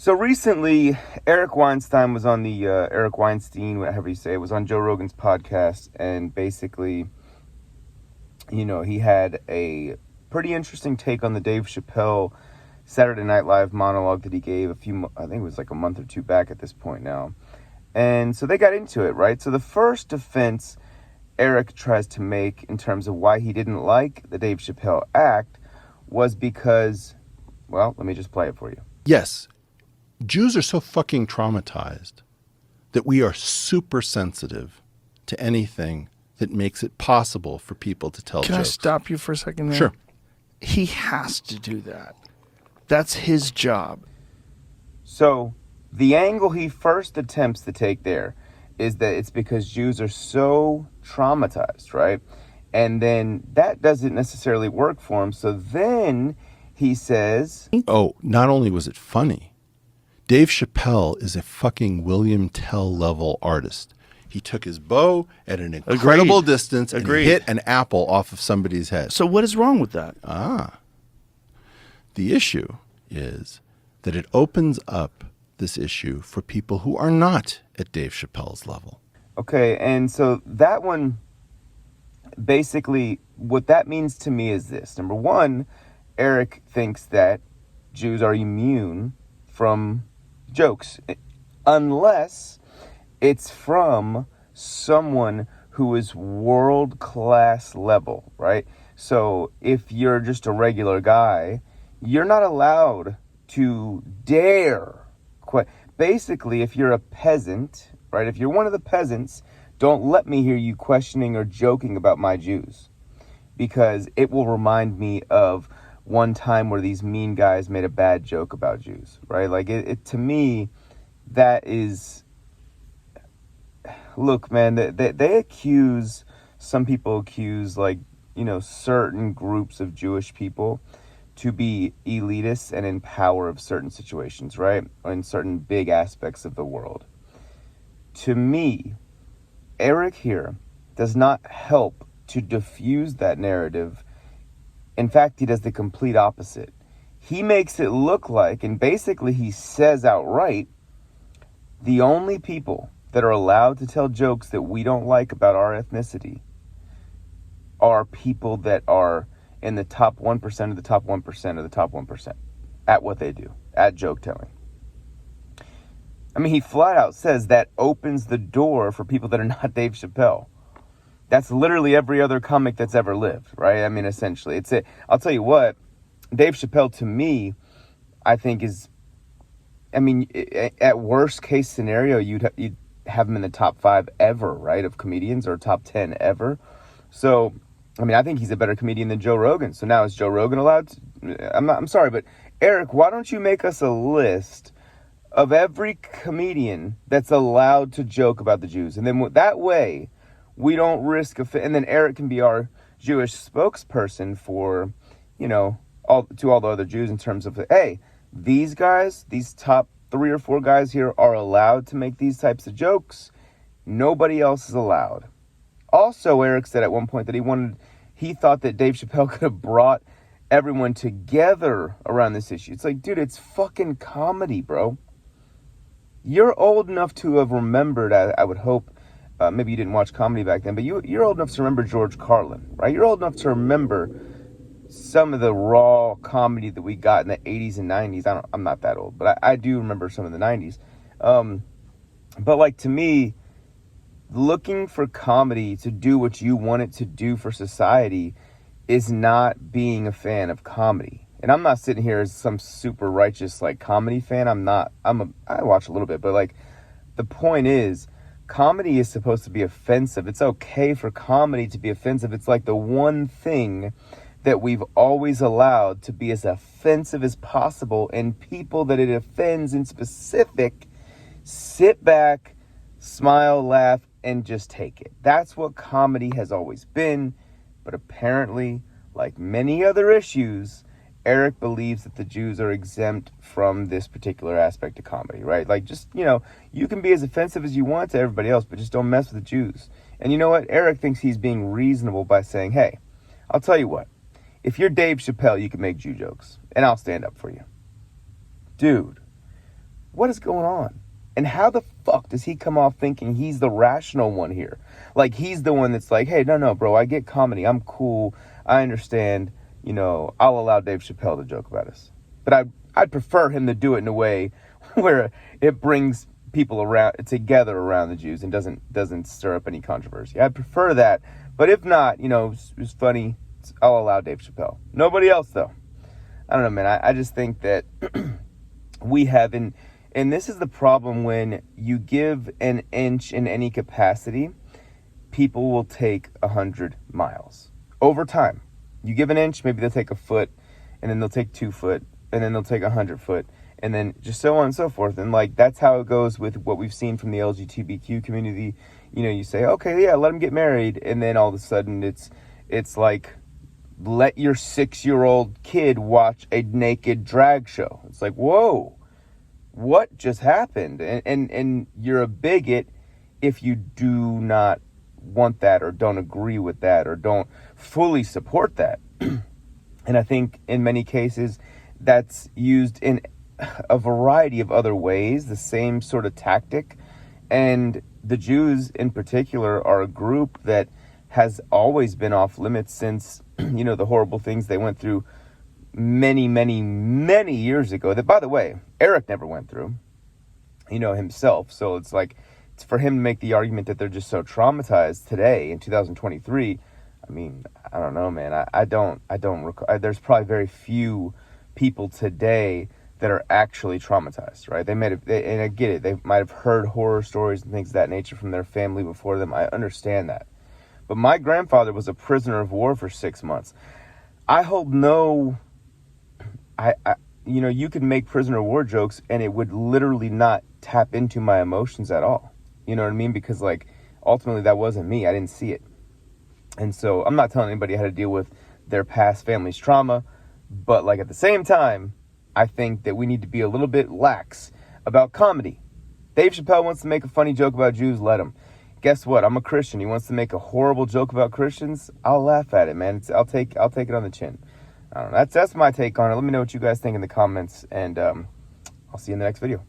So recently, Eric Weinstein was on the, Eric Weinstein, whatever you say, it was on Joe Rogan's podcast, and basically, he had a pretty interesting take on the Dave Chappelle Saturday Night Live monologue that he gave I think it was like a month or two back at this point now. And so they got into it, right? So the first defense Eric tries to make in terms of why he didn't like the Dave Chappelle act was because, well, let me just play it for you. Yes. Jews are so fucking traumatized that we are super sensitive to anything that makes it possible for people to tell jokes. Can I stop you for a second there? Sure. He has to do that. That's his job. So the angle he first attempts to take there is that it's because Jews are so traumatized, right? And then that doesn't necessarily work for him. So then he says... Oh, not only was it funny, Dave Chappelle is a fucking William Tell level artist. He took his bow at an incredible distance and hit an apple off of somebody's head. So what is wrong with that? The issue is that it opens up this issue for people who are not at Dave Chappelle's level. Okay, and so that one, basically, what that means to me is this. Number one, Eric thinks that Jews are immune from jokes, unless it's from someone who is world-class level, right? So if you're just a regular guy, you're not allowed to dare. Basically, if you're a peasant, right? If you're one of the peasants, don't let me hear you questioning or joking about my Jews, because it will remind me of one time where these mean guys made a bad joke about Jews, right? Like it to me, that is, look, man, they accuse, some people accuse certain groups of Jewish people to be elitists and in power of certain situations, right? Or in certain big aspects of the world. To me, Eric here does not help to diffuse that narrative. In fact, he does the complete opposite. He makes it look like, and basically he says outright, the only people that are allowed to tell jokes that we don't like about our ethnicity are people that are in the top 1% of the top 1% of the top 1% at what they do, at joke telling. I mean, he flat out says that opens the door for people that are not Dave Chappelle. That's literally every other comic that's ever lived, right? I mean, essentially, it's it. I'll tell you what, Dave Chappelle to me, I think is, I mean, at worst case scenario, you'd have him in the top 5 ever, right, of comedians, or top 10 ever. So, I mean, I think he's a better comedian than Joe Rogan. So now is Joe Rogan allowed to, I'm sorry, but Eric, why don't you make us a list of every comedian that's allowed to joke about the Jews? And then that way, we don't risk and then Eric can be our Jewish spokesperson for, all the other Jews in terms of, hey, these guys, these top 3 or 4 guys here are allowed to make these types of jokes. Nobody else is allowed. Also, Eric said at one point that he thought that Dave Chappelle could have brought everyone together around this issue. It's like, dude, it's fucking comedy, bro. You're old enough to have remembered, I would hope, maybe you didn't watch comedy back then, but you're old enough to remember George Carlin, right? You're old enough to remember some of the raw comedy that we got in the 80s and 90s. I'm not that old, but I do remember some of the 90s. But to me, looking for comedy to do what you want it to do for society is not being a fan of comedy. And I'm not sitting here as some super righteous comedy fan. I watch a little bit, but the point is, comedy is supposed to be offensive. It's okay for comedy to be offensive. It's the one thing that we've always allowed to be as offensive as possible, and people that it offends in specific sit back, smile, laugh, and just take it. That's what comedy has always been. But apparently, like many other issues, Eric believes that the Jews are exempt from this particular aspect of comedy, right? You can be as offensive as you want to everybody else, but just don't mess with the Jews. And you know what? Eric thinks he's being reasonable by saying, hey, I'll tell you what. If you're Dave Chappelle, you can make Jew jokes, and I'll stand up for you. Dude, what is going on? And how the fuck does he come off thinking he's the rational one here? Like, he's the one that's like, hey, no, bro, I get comedy. I'm cool. I understand. You know, I'll allow Dave Chappelle to joke about us. But I'd prefer him to do it in a way where it brings people together around the Jews and doesn't stir up any controversy. I'd prefer that. But if not, you know, it's funny. I'll allow Dave Chappelle. Nobody else, though. I don't know, man. I just think that we have, and this is the problem when you give an inch in any capacity, people will take 100 miles. Over time. You give an inch, maybe they'll take a foot, and then they'll take 2 foot, and then they'll take 100 foot, and then just so on and so forth. And like, that's how it goes with what we've seen from the LGBTQ community. You know, you say, okay, yeah, let them get married, and then all of a sudden it's like, let your 6-year-old kid watch a naked drag show. It's like, whoa, what just happened? And you're a bigot if you do not want that, or don't agree with that, or don't fully support that. And I think in many cases that's used in a variety of other ways, the same sort of tactic. And the Jews in particular are a group that has always been off limits since, you know, the horrible things they went through many, many, many years ago, that, by the way, Eric never went through, you know, himself. So it's like, it's for him to make the argument that they're just so traumatized today in 2023. I mean, I don't know, man. I don't recall. There's probably very few people today that are actually traumatized, right? And I get it. They might have heard horror stories and things of that nature from their family before them. I understand that. But my grandfather was a prisoner of war for 6 months. I hold no, you know, you could make prisoner of war jokes and it would literally not tap into my emotions at all. You know what I mean? Because, like, ultimately that wasn't me. I didn't see it. And so I'm not telling anybody how to deal with their past family's trauma. But, like, at the same time, I think that we need to be a little bit lax about comedy. Dave Chappelle wants to make a funny joke about Jews, let him. Guess what? I'm a Christian. He wants to make a horrible joke about Christians. I'll laugh at it, man. I'll take it on the chin. I don't know. That's my take on it. Let me know what you guys think in the comments, and I'll see you in the next video.